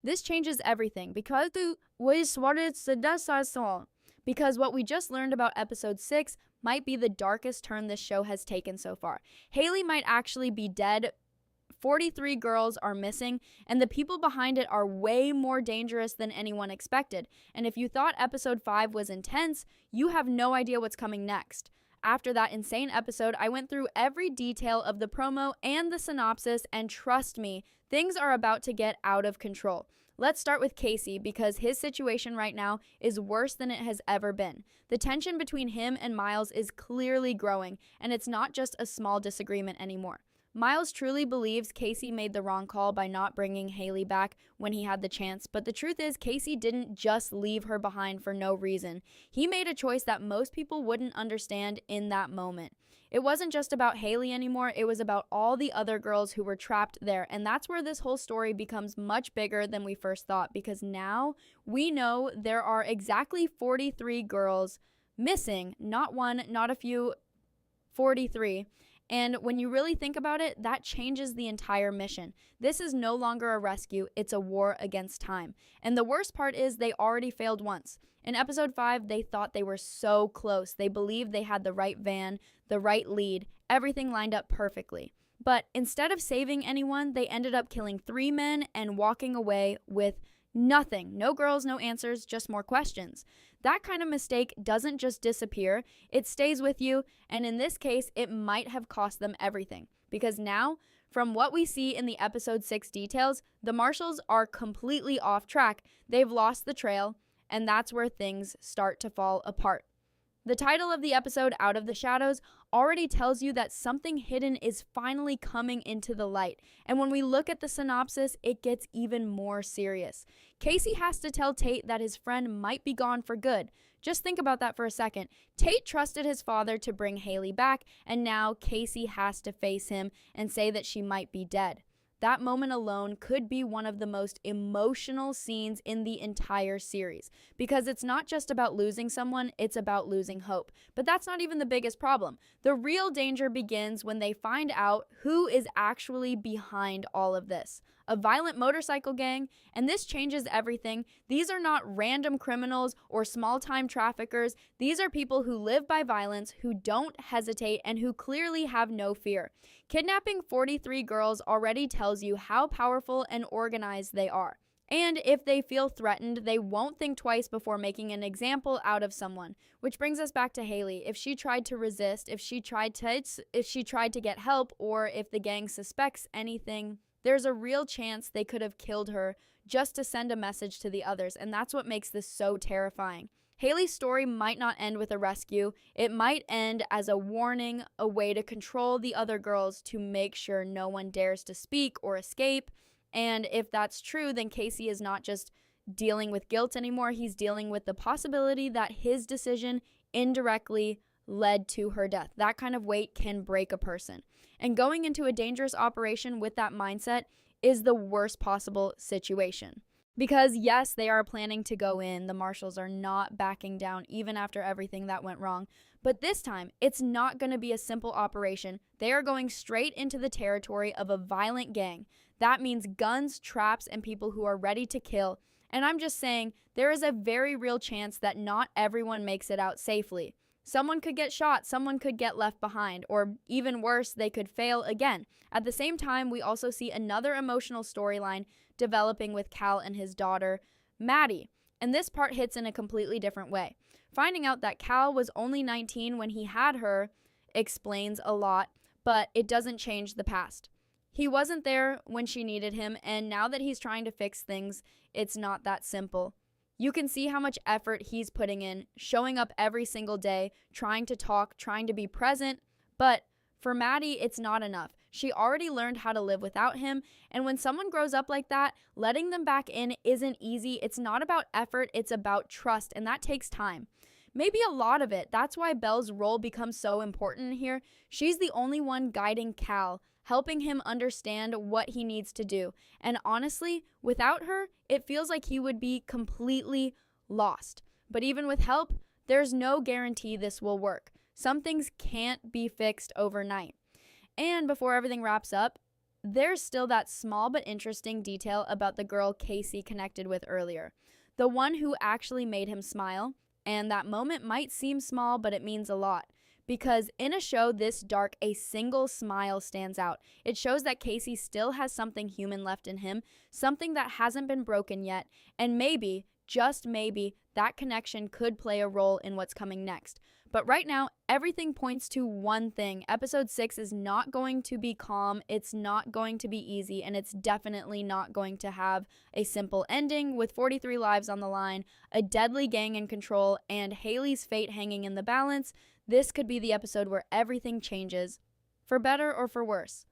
This changes everything because what we just learned about episode 6 might be the darkest turn this show has taken so far. Haley might actually be dead. 43 girls are missing, and the people behind it are way more dangerous than anyone expected. And if you thought episode 5 was intense, you have no idea what's coming next. After that insane episode, I went through every detail of the promo and the synopsis, and trust me, things are about to get out of control. Let's start with Casey because his situation right now is worse than it has ever been. The tension between him and Miles is clearly growing, and it's not just a small disagreement anymore. Miles truly believes Casey made the wrong call by not bringing Haley back when he had the chance, but the truth is Casey didn't just leave her behind for no reason. He made a choice that most people wouldn't understand in that moment. It wasn't just about Haley anymore, it was about all the other girls who were trapped there, and that's where this whole story becomes much bigger than we first thought, because now we know there are exactly 43 girls missing, not one, not a few, 43. And when you really think about it, that changes the entire mission. This is no longer a rescue, it's a war against time. And the worst part is they already failed once. In episode 5, they thought they were so close. They believed they had the right van, the right lead, everything lined up perfectly. But instead of saving anyone, they ended up killing 3 men and walking away with nothing. No girls, no answers, just more questions. That kind of mistake doesn't just disappear, it stays with you, and in this case, it might have cost them everything. Because now, from what we see in the episode 6 details, the Marshals are completely off track. They've lost the trail, and that's where things start to fall apart. The title of the episode, Out of the Shadows, already tells you that something hidden is finally coming into the light. And when we look at the synopsis, it gets even more serious. Casey has to tell Tate that his friend might be gone for good. Just think about that for a second. Tate trusted his father to bring Haley back, and now Casey has to face him and say that she might be dead. That moment alone could be one of the most emotional scenes in the entire series, because it's not just about losing someone, it's about losing hope. But that's not even the biggest problem. The real danger begins when they find out who is actually behind all of this. A violent motorcycle gang, and this changes everything. These are not random criminals or small-time traffickers. These are people who live by violence, who don't hesitate, and who clearly have no fear. Kidnapping 43 girls already tells you how powerful and organized they are. And if they feel threatened, they won't think twice before making an example out of someone. Which brings us back to Haley. If she tried to resist, if she tried to get help, or if the gang suspects anything, there's a real chance they could have killed her just to send a message to the others, and that's what makes this so terrifying. Haley's story might not end with a rescue. It might end as a warning, a way to control the other girls to make sure no one dares to speak or escape. And if that's true, then Casey is not just dealing with guilt anymore. He's dealing with the possibility that his decision indirectly led to her death. That kind of weight can break a person. And going into a dangerous operation with that mindset is the worst possible situation. Because yes, they are planning to go in. The Marshals are not backing down even after everything that went wrong. But this time, it's not going to be a simple operation. They are going straight into the territory of a violent gang. That means guns, traps, and people who are ready to kill. And I'm just saying, there is a very real chance that not everyone makes it out safely. Someone could get shot, someone could get left behind, or even worse, they could fail again. At the same time, we also see another emotional storyline developing with Cal and his daughter, Maddie. And this part hits in a completely different way. Finding out that Cal was only 19 when he had her explains a lot, but it doesn't change the past. He wasn't there when she needed him, and now that he's trying to fix things, it's not that simple. You can see how much effort he's putting in, showing up every single day, trying to talk, trying to be present. But for Maddie, it's not enough. She already learned how to live without him, and when someone grows up like that, letting them back in isn't easy. It's not about effort, it's about trust, and that takes time. Maybe a lot of it. That's why Belle's role becomes so important here. She's the only one guiding Cal, helping him understand what he needs to do. And honestly, without her, it feels like he would be completely lost. But even with help, there's no guarantee this will work. Some things can't be fixed overnight. And before everything wraps up, there's still that small but interesting detail about the girl Casey connected with earlier, the one who actually made him smile. And that moment might seem small, but it means a lot. Because in a show this dark, a single smile stands out. It shows that Casey still has something human left in him, something that hasn't been broken yet, and maybe, just maybe, that connection could play a role in what's coming next. But right now, everything points to one thing. Episode 6 is not going to be calm, it's not going to be easy, and it's definitely not going to have a simple ending with 43 lives on the line, a deadly gang in control, and Haley's fate hanging in the balance. This could be the episode where everything changes, for better or for worse.